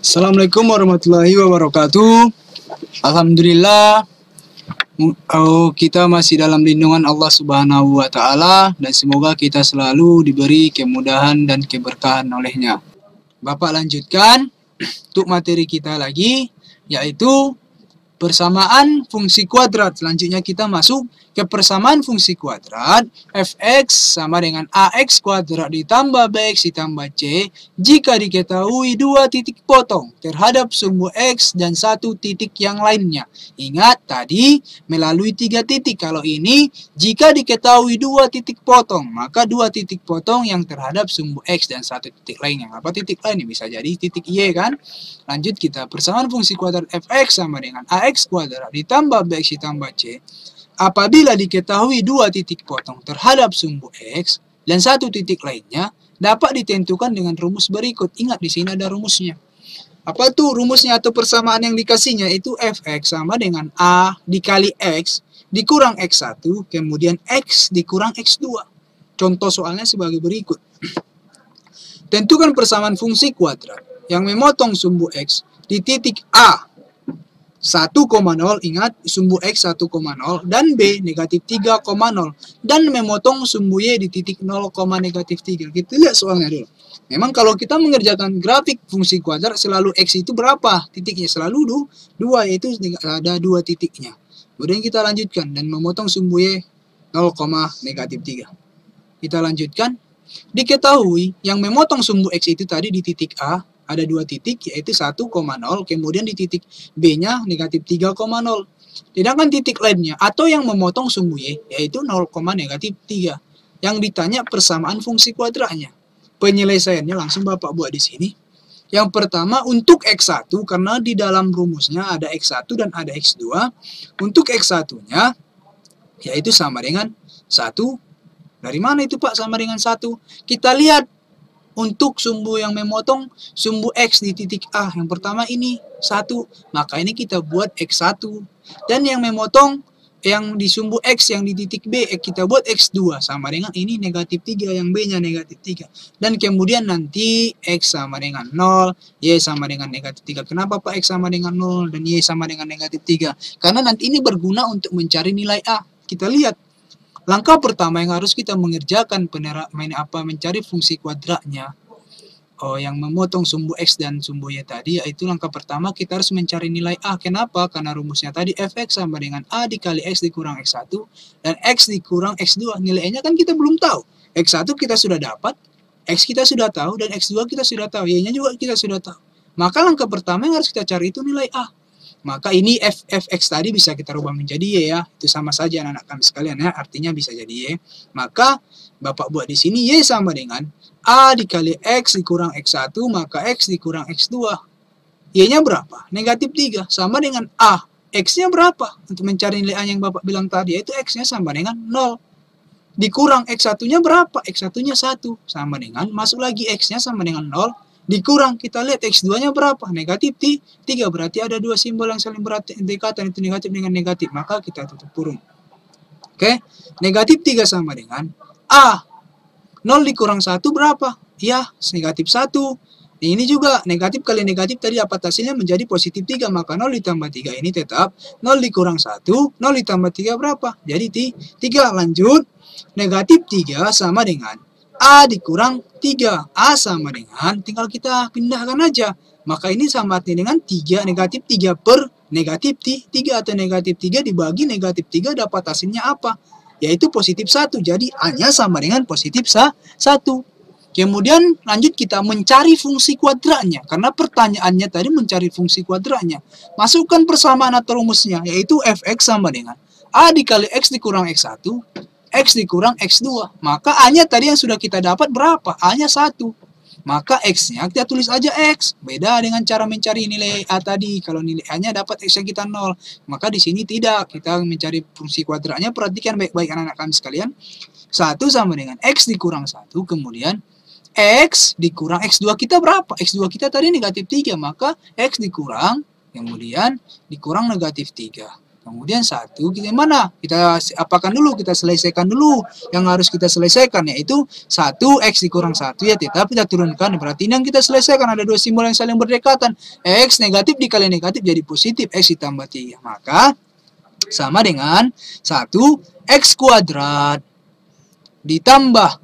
Assalamualaikum warahmatullahi wabarakatuh. Alhamdulillah, kita masih dalam lindungan Allah Subhanahu wa Ta'ala, dan semoga kita selalu diberi kemudahan dan keberkahan olehnya. Bapak lanjutkan untuk materi kita lagi, yaitu persamaan fungsi kuadrat. Selanjutnya kita masuk ke persamaan fungsi kuadrat. Fx sama dengan ax kuadrat ditambah bx ditambah c jika diketahui dua titik potong terhadap sumbu x dan satu titik yang lainnya. Ingat tadi melalui tiga titik. Kalau ini jika diketahui dua titik potong, maka dua titik potong yang terhadap sumbu x dan satu titik lainnya. Apa titik lainnya? Bisa jadi titik y kan? Lanjut kita, persamaan fungsi kuadrat fx sama dengan ax kuadrat ditambah bx ditambah c apabila diketahui dua titik potong terhadap sumbu x dan satu titik lainnya dapat ditentukan dengan rumus berikut. Ingat di sini ada rumusnya. Apa tuh rumusnya atau persamaan yang dikasihnya? Itu fx sama dengan a dikali x dikurang x1 kemudian x dikurang x2. Contoh soalnya sebagai berikut. Tentukan persamaan fungsi kuadrat yang memotong sumbu x di titik A 1,0, ingat sumbu x 1,0 dan b negatif 3,0 dan memotong sumbu y di titik 0, negatif 3. Kita lihat soalnya dulu. Memang kalau kita mengerjakan grafik fungsi kuadrat selalu x itu berapa titiknya? Selalu 2, yaitu ada 2 titiknya. Kemudian kita lanjutkan dan memotong sumbu y 0, negatif 3. Kita lanjutkan. Diketahui yang memotong sumbu x itu tadi di titik A ada 2 titik, yaitu 1,0, kemudian di titik B-nya negatif 3,0. Sedangkan titik lainnya atau yang memotong sumbu y yaitu 0, negatif 3. Yang ditanya persamaan fungsi kuadratnya. Penyelesaiannya langsung Bapak buat di sini. Yang pertama untuk x1 karena di dalam rumusnya ada x1 dan ada x2. Untuk x1-nya yaitu sama dengan 1. Dari mana itu Pak sama dengan 1? Kita lihat untuk sumbu yang memotong sumbu x di titik A. Yang pertama ini 1. Maka ini kita buat x1. Dan yang memotong yang di sumbu x yang di titik B kita buat x2. Sama dengan ini negatif 3. Yang B-nya negatif 3. Dan kemudian nanti x sama dengan 0. Y sama dengan negatif 3. Kenapa Pak x sama dengan 0 dan Y sama dengan negatif 3? Karena nanti ini berguna untuk mencari nilai A. Kita lihat. Langkah pertama yang harus kita mengerjakan mencari fungsi kuadratnya yang memotong sumbu x dan sumbu y tadi, yaitu langkah pertama kita harus mencari nilai A. Kenapa? Karena rumusnya tadi fx sama dengan a dikali x dikurang x1 dan x dikurang x2. Nilainya kan kita belum tahu. X1 kita sudah dapat, x kita sudah tahu, dan x2 kita sudah tahu, y-nya juga kita sudah tahu. Maka langkah pertama yang harus kita cari itu nilai A. Maka ini fx tadi bisa kita rubah menjadi y ya. Itu sama saja anak-anak kami sekalian ya. Artinya bisa jadi y. Maka Bapak buat di sini y sama dengan a dikali x dikurang x1 maka x dikurang x2. Y-nya berapa? Negatif 3 sama dengan a. X-nya berapa? Untuk mencari nilai A yang Bapak bilang tadi yaitu x-nya sama dengan 0. Dikurang x1-nya berapa? X1-nya 1 sama dengan masuk lagi x-nya sama dengan 0. Dikurang, kita lihat x2-nya berapa? Negatif 3, berarti ada 2 simbol yang saling berdekatan, itu negatif dengan negatif, maka kita tutup kurung. Oke, negatif 3 sama dengan A. 0 dikurang 1 berapa? Ya, negatif 1. Ini juga negatif kali negatif tadi dapat hasilnya menjadi positif 3, maka 0 ditambah 3 ini tetap 0 dikurang 1, 0 ditambah 3 berapa? Jadi 3, lanjut. Negatif 3 sama dengan A dikurang 3. A sama dengan, tinggal kita pindahkan aja. Maka ini sama dengan 3, negatif 3 per negatif 3 atau negatif 3 dibagi negatif 3 dapat hasilnya apa? Yaitu positif 1. Jadi A-nya sama dengan positif 1. Kemudian lanjut kita mencari fungsi kuadratnya. Karena pertanyaannya tadi mencari fungsi kuadratnya. Masukkan persamaan atau rumusnya, yaitu fx sama dengan A dikali x dikurang x1. X dikurang X2. Maka A-nya tadi yang sudah kita dapat berapa? A-nya 1. Maka X-nya kita tulis aja X. Beda dengan cara mencari nilai A tadi. Kalau nilai A-nya dapat X-nya kita 0. Maka di sini tidak. Kita mencari fungsi kuadratnya. Perhatikan baik-baik anak-anak kami sekalian. 1 sama dengan X dikurang 1. Kemudian X dikurang X2 kita berapa? X2 kita tadi negatif 3. Maka X dikurang. Kemudian dikurang negatif 3. Kemudian 1 kita mana? Kita apakan dulu, kita selesaikan dulu. Yang harus kita selesaikan yaitu 1x dikurang 1 ya, tetap kita turunkan. Berarti ini yang kita selesaikan, ada dua simbol yang saling berdekatan. X negatif dikali negatif jadi positif, x ditambah 3. Maka sama dengan 1x kuadrat ditambah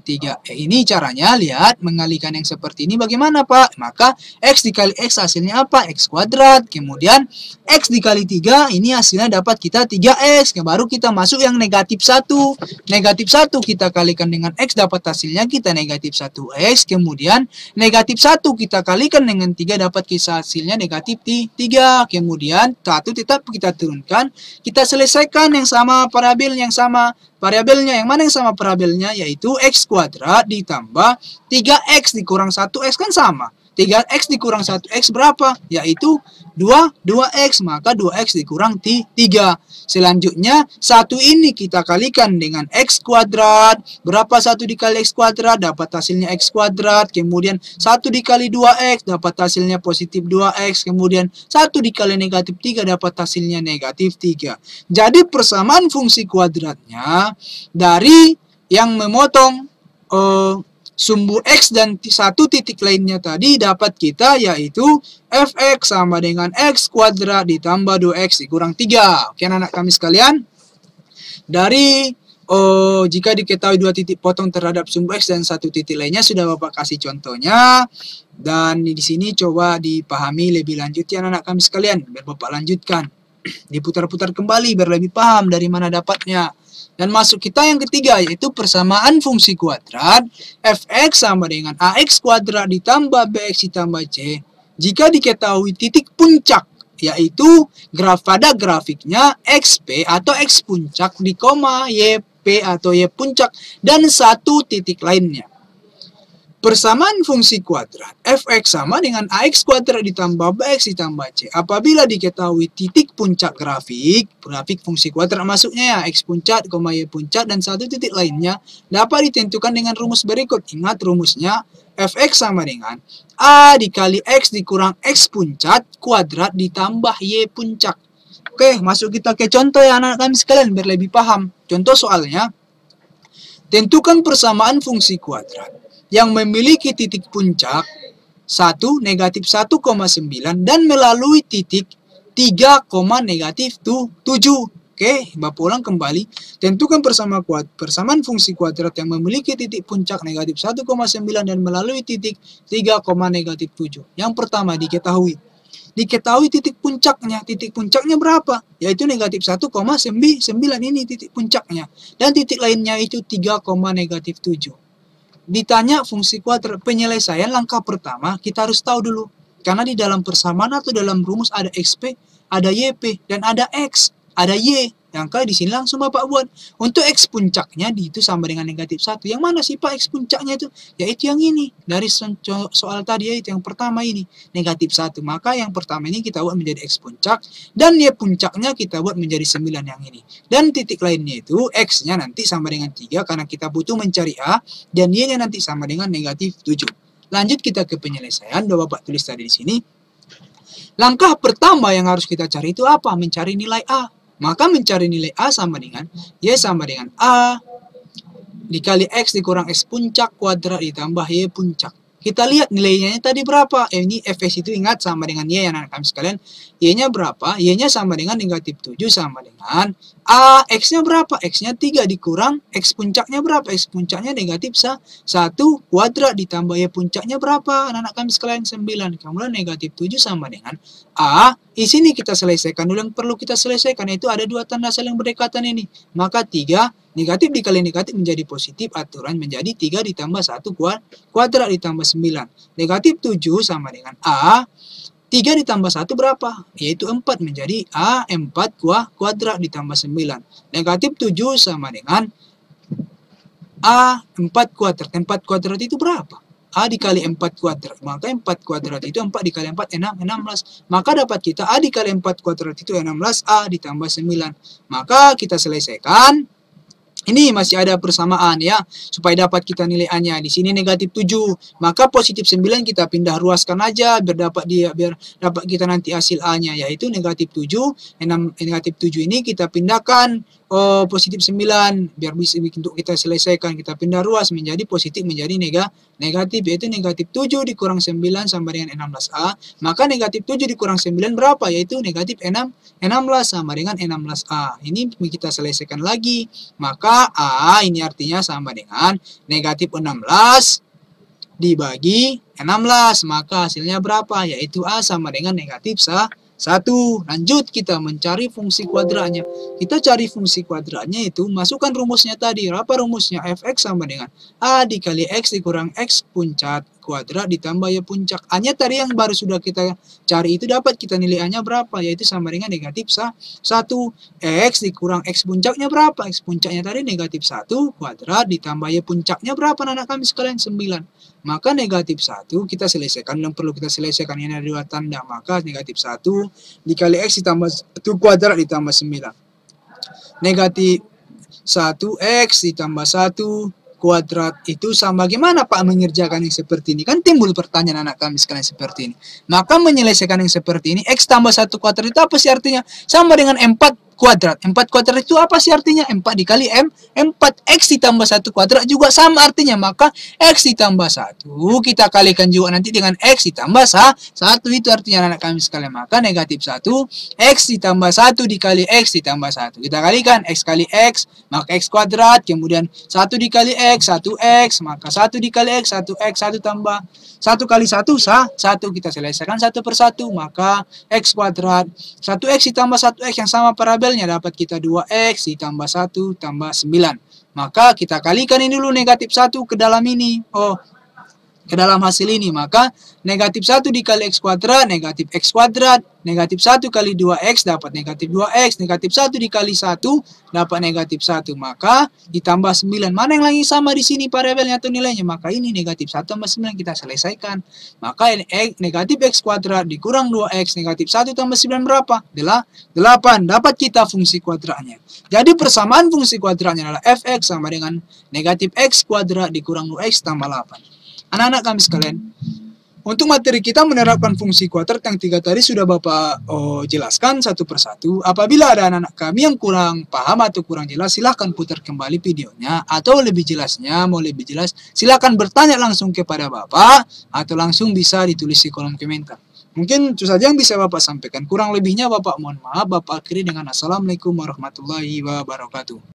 3. Ini caranya, lihat, mengalihkan yang seperti ini bagaimana, Pak? Maka x dikali x hasilnya apa? X kuadrat. Kemudian x dikali 3, ini hasilnya dapat kita 3x. Baru kita masuk yang negatif 1. Negatif 1 kita kalikan dengan x, dapat hasilnya kita negatif 1x. Kemudian negatif 1 kita kalikan dengan 3, dapat kita hasilnya negatif 3. Kemudian 1 tetap kita turunkan. Kita selesaikan yang sama variabel yang sama. Variabelnya yang mana yang sama variabelnya, yaitu x kuadrat ditambah 3x dikurang 1x kan sama. 3x dikurang 1x berapa? Yaitu 2x. Maka 2x dikurang 3. Selanjutnya 1 ini kita kalikan dengan x kuadrat. Berapa 1 dikali x kuadrat? Dapat hasilnya x kuadrat. Kemudian 1 dikali 2x dapat hasilnya positif 2x. Kemudian 1 dikali negatif 3 dapat hasilnya negatif 3. Jadi persamaan fungsi kuadratnya dari yang memotong sumbu x dan satu titik lainnya tadi dapat kita, yaitu fx sama dengan x kuadrat ditambah 2x dikurang 3. Oke anak-anak kami sekalian, dari jika diketahui dua titik potong terhadap sumbu x dan satu titik lainnya, sudah Bapak kasih contohnya, dan di sini coba dipahami lebih lanjut ya anak-anak kami sekalian, biar Bapak lanjutkan, diputar-putar kembali biar lebih paham dari mana dapatnya. Dan masuk kita yang ketiga, yaitu persamaan fungsi kuadrat fx sama dengan ax kuadrat ditambah bx ditambah c jika diketahui titik puncak, yaitu pada grafiknya xp atau x puncak di koma yp atau y puncak dan satu titik lainnya. Persamaan fungsi kuadrat fx sama dengan ax kuadrat ditambah bx ditambah c apabila diketahui titik puncak grafik fungsi kuadrat masuknya ya, x puncak, y puncak, dan satu titik lainnya dapat ditentukan dengan rumus berikut. Ingat rumusnya, fx sama dengan a dikali x dikurang x puncak kuadrat ditambah y puncak. Oke, masuk kita ke contoh ya anak-anak kami sekalian biar lebih paham. Contoh soalnya, tentukan persamaan fungsi kuadrat yang memiliki titik puncak 1, negatif 1,9 dan melalui titik 3, negatif 7. Oke, Bapak ulang kembali. Tentukan persamaan fungsi kuadrat yang memiliki titik puncak negatif 1,9 dan melalui titik 3, negatif 7. Yang pertama diketahui titik puncaknya. Titik puncaknya berapa? Yaitu negatif 1,9 ini titik puncaknya. Dan titik lainnya itu 3, negatif 7. Ditanya fungsi kuadrat, penyelesaian langkah pertama kita harus tahu dulu. Karena di dalam persamaan atau dalam rumus ada xp, ada yp, dan ada x, ada y. Yang kali di sini langsung Bapak buat. Untuk x puncaknya itu sama dengan negatif 1. Yang mana sih Pak x puncaknya itu? Yaitu yang ini. Dari soal tadi yaitu yang pertama ini. Negatif 1. Maka yang pertama ini kita buat menjadi x puncak. Dan y puncaknya kita buat menjadi 9 yang ini. Dan titik lainnya itu x-nya nanti sama dengan 3. Karena kita butuh mencari a. Dan y-nya nanti sama dengan negatif 7. Lanjut kita ke penyelesaian. Udah Bapak tulis tadi di sini. Langkah pertama yang harus kita cari itu apa? Mencari nilai a. Maka mencari nilai a sama dengan y sama dengan a dikali x dikurang x puncak kuadrat ditambah y puncak. Kita lihat nilainya tadi berapa. Ini fx itu ingat sama dengan y ya anak kami sekalian. Y-nya berapa? Y-nya sama dengan negatif 7 sama dengan a. X-nya berapa? X-nya 3 dikurang x puncaknya berapa? X puncaknya negatif 1 kuadrat ditambah y puncaknya berapa? Anak kami sekalian 9. Kemudian negatif 7 sama dengan a. Di sini kita selesaikan dulu yang perlu kita selesaikan, yaitu ada dua tanda saling berdekatan ini. Maka 3 negatif dikali negatif menjadi positif, aturan menjadi 3 ditambah 1 kuadrat ditambah 9. Negatif 7 sama dengan a. 3 ditambah 1 berapa? Yaitu 4 menjadi a 4 kuadrat ditambah 9. Negatif 7 sama dengan a 4 kuadrat. 4 kuadrat itu berapa? A dikali 4 kuadrat. Maka 4 kuadrat itu 4 dikali 4, 16. Maka dapat kita A dikali 4 kuadrat itu 16, A ditambah 9. Maka kita selesaikan. Ini masih ada persamaan ya, supaya dapat kita nilai A-nya. Di sini negatif 7, maka positif 9 kita pindah ruaskan aja biar dapat kita nanti hasil A-nya, yaitu negatif 7. Negatif 7 ini kita pindahkan positif 9 biar bisa untuk kita selesaikan, kita pindah ruas menjadi positif menjadi negatif, yaitu negatif 7 dikurang 9 sama dengan 16A. Maka negatif 7 dikurang 9 berapa? Yaitu negatif 16 sama dengan 16A. Ini kita selesaikan lagi. Maka A ini artinya sama dengan negatif 16 dibagi 16. Maka hasilnya berapa? Yaitu A sama dengan negatif 1. Lanjut kita mencari fungsi kuadratnya. Kita cari fungsi kuadratnya itu masukkan rumusnya tadi. Apa rumusnya? Fx sama dengan A dikali X dikurang X puncak kuadrat ditambah Y puncak. A-nya tadi yang baru sudah kita cari itu dapat kita nilai A-nya berapa? Yaitu sama dengan negatif 1. X dikurang X puncaknya berapa? X puncaknya tadi negatif 1 kuadrat ditambah Y puncaknya berapa anak kami sekalian? 9. Maka negatif 1 kita selesaikan yang perlu kita selesaikan, ini ada 2 tanda. Maka negatif 1 dikali X ditambah 1 kuadrat ditambah 9. Negatif 1X ditambah 1 kuadrat itu sama bagaimana Pak mengerjakan yang seperti ini? Kan timbul pertanyaan anak kami sekalian seperti ini. Maka menyelesaikan yang seperti ini, X tambah 1 kuadrat itu apa sih artinya? Sama dengan 4 kuadrat. 4 kuadrat itu apa sih artinya? 4 dikali M. 4X ditambah 1 kuadrat juga sama artinya. Maka X ditambah 1 kita kalikan juga nanti dengan X ditambah 1. Itu artinya anak kami sekalian. Maka negatif 1 X ditambah 1 dikali X ditambah 1. Kita kalikan X kali X maka X kuadrat. Kemudian 1 dikali X 1X. Maka 1 dikali X 1X. 1 tambah 1 kali 1 1. Kita selesaikan 1 per 1. Maka X kuadrat 1X ditambah 1X yang sama parabelnya dapat kita 2X ditambah 1 tambah 9. Maka kita kalikan ini dulu negatif 1 ke dalam ini. Ke dalam hasil ini. Maka negatif 1 dikali X kuadrat, negatif X kuadrat. Negatif 1 kali 2X dapat negatif 2X. Negatif 1 dikali 1 dapat negatif 1. Maka ditambah 9. Mana yang lagi sama di sini parabelnya atau nilainya? Maka ini negatif 1 tambah 9 kita selesaikan. Maka negatif X kuadrat dikurang 2X. Negatif 1 tambah 9 berapa? 8. Dapat kita fungsi kuadratnya. Jadi persamaan fungsi kuadratnya adalah Fx sama dengan negatif X kuadrat dikurang 2X tambah 8. Anak-anak kami sekalian, untuk materi kita menerapkan fungsi kuadrat yang 3 tadi sudah Bapak jelaskan satu persatu. Apabila ada anak-anak kami yang kurang paham atau kurang jelas, silahkan putar kembali videonya. Atau lebih jelasnya, mau lebih jelas, silahkan bertanya langsung kepada Bapak. Atau langsung bisa ditulis di kolom komentar. Mungkin itu saja yang bisa Bapak sampaikan. Kurang lebihnya Bapak mohon maaf. Bapak akhiri dengan Assalamualaikum warahmatullahi wabarakatuh.